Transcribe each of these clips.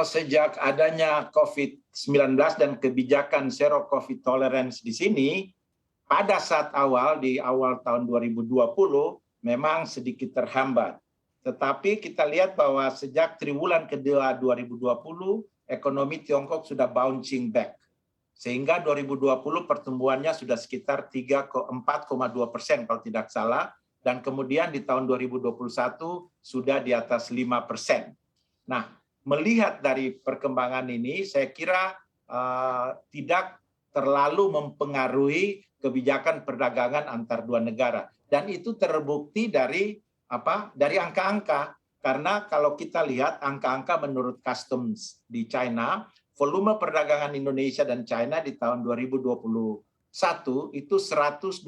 Sejak adanya COVID-19 dan kebijakan zero COVID tolerance di sini, pada saat di awal tahun 2020, memang sedikit terhambat. Tetapi kita lihat bahwa sejak triwulan kedua 2020, ekonomi Tiongkok sudah bouncing back. Sehingga 2020 pertumbuhannya sudah sekitar 4,2% kalau tidak salah. Dan kemudian di tahun 2021 sudah di atas 5%. Nah, melihat dari perkembangan ini, saya kira tidak terlalu mempengaruhi kebijakan perdagangan antar dua negara. Dan itu terbukti dari angka-angka. Karena kalau kita lihat angka-angka menurut Customs di China, volume perdagangan Indonesia dan China di tahun 2021 itu 124,7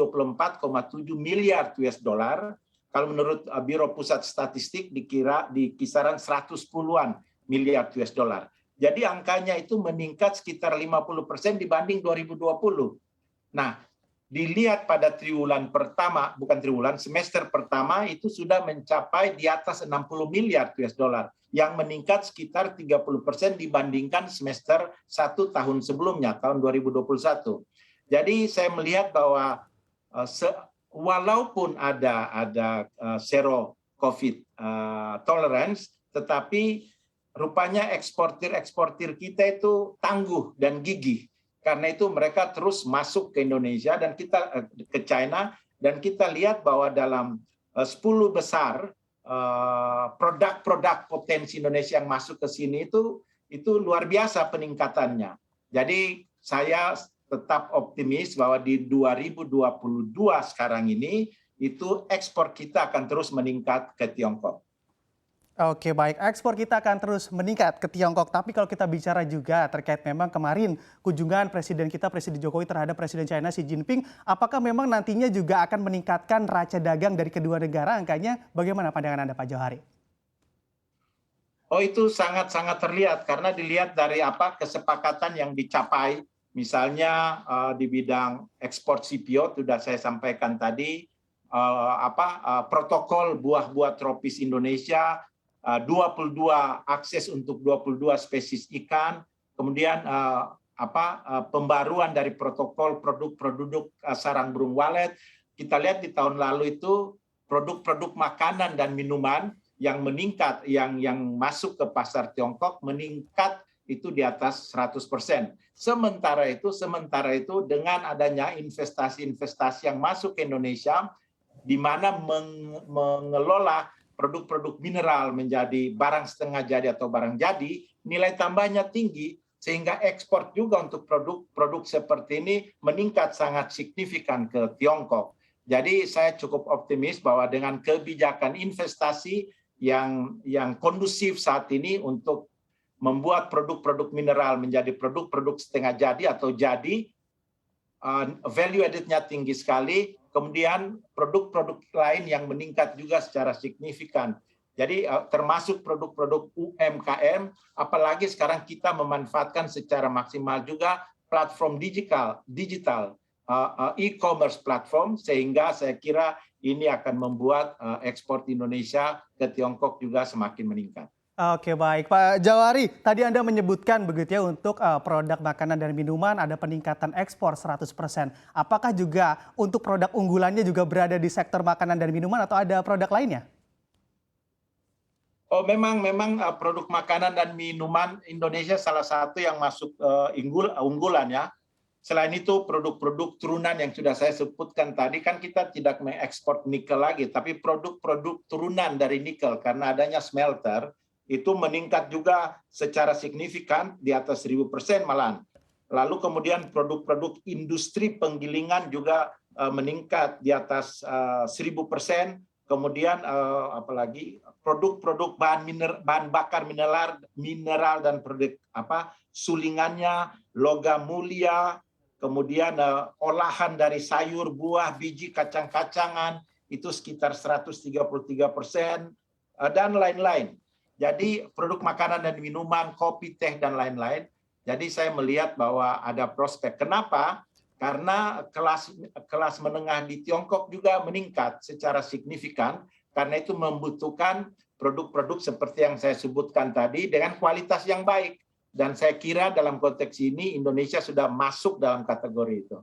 miliar US dollar. Kalau menurut Biro Pusat Statistik dikira di kisaran 110-an miliar US dollar. Jadi angkanya itu meningkat sekitar 50% dibanding 2020. Nah, dilihat pada semester pertama itu sudah mencapai di atas 60 miliar US dollar yang meningkat sekitar 30% dibandingkan semester 1 tahun sebelumnya, tahun 2021. Jadi saya melihat bahwa walaupun ada zero COVID tolerance, tetapi rupanya eksportir kita itu tangguh dan gigih. Karena itu mereka terus masuk ke Indonesia dan ke China, dan kita lihat bahwa dalam 10 besar produk-produk potensi Indonesia yang masuk ke sini itu luar biasa peningkatannya. Jadi saya tetap optimis bahwa di 2022 sekarang ini itu ekspor kita akan terus meningkat ke Tiongkok. Oke, baik. Ekspor kita akan terus meningkat ke Tiongkok. Tapi kalau kita bicara juga terkait memang kemarin kunjungan Presiden Jokowi terhadap Presiden China Xi Jinping, apakah memang nantinya juga akan meningkatkan raca dagang dari kedua negara? Angkanya bagaimana pandangan Anda, Pak Johari? Oh, itu sangat-sangat terlihat karena dilihat dari kesepakatan yang dicapai. Misalnya di bidang ekspor CPO sudah saya sampaikan tadi, protokol buah-buah tropis Indonesia, 22 akses untuk 22 spesies ikan, kemudian pembaruan dari protokol produk-produk sarang burung walet. Kita lihat di tahun lalu itu produk-produk makanan dan minuman yang meningkat, yang masuk ke pasar Tiongkok meningkat itu di atas 100%. Sementara itu dengan adanya investasi-investasi yang masuk ke Indonesia, di mana mengelola produk-produk mineral menjadi barang setengah jadi atau barang jadi, nilai tambahnya tinggi, sehingga ekspor juga untuk produk-produk seperti ini meningkat sangat signifikan ke Tiongkok. Jadi saya cukup optimis bahwa dengan kebijakan investasi yang kondusif saat ini untuk membuat produk-produk mineral menjadi produk-produk setengah jadi atau jadi, value added-nya tinggi sekali, kemudian produk-produk lain yang meningkat juga secara signifikan. Jadi termasuk produk-produk UMKM, apalagi sekarang kita memanfaatkan secara maksimal juga platform digital e-commerce platform, sehingga saya kira ini akan membuat ekspor Indonesia ke Tiongkok juga semakin meningkat. Oke, baik. Pak Johari, tadi Anda menyebutkan begitu ya untuk produk makanan dan minuman ada peningkatan ekspor 100%. Apakah juga untuk produk unggulannya juga berada di sektor makanan dan minuman atau ada produk lainnya? Oh, memang produk makanan dan minuman Indonesia salah satu yang masuk unggulan ya. Selain itu produk-produk turunan yang sudah saya sebutkan tadi, kan kita tidak mengekspor nikel lagi, tapi produk-produk turunan dari nikel karena adanya smelter itu meningkat juga secara signifikan di atas 1000% malahan. Lalu kemudian produk-produk industri penggilingan juga meningkat di atas 1000%. Kemudian apalagi produk-produk bahan bakar mineral dan produk sulingannya, logam mulia, kemudian olahan dari sayur, buah, biji, kacang-kacangan itu sekitar 133%, dan lain-lain. Jadi produk makanan dan minuman, kopi, teh, dan lain-lain. Jadi saya melihat bahwa ada prospek. Kenapa? Karena kelas menengah di Tiongkok juga meningkat secara signifikan, karena itu membutuhkan produk-produk seperti yang saya sebutkan tadi dengan kualitas yang baik. Dan saya kira dalam konteks ini Indonesia sudah masuk dalam kategori itu.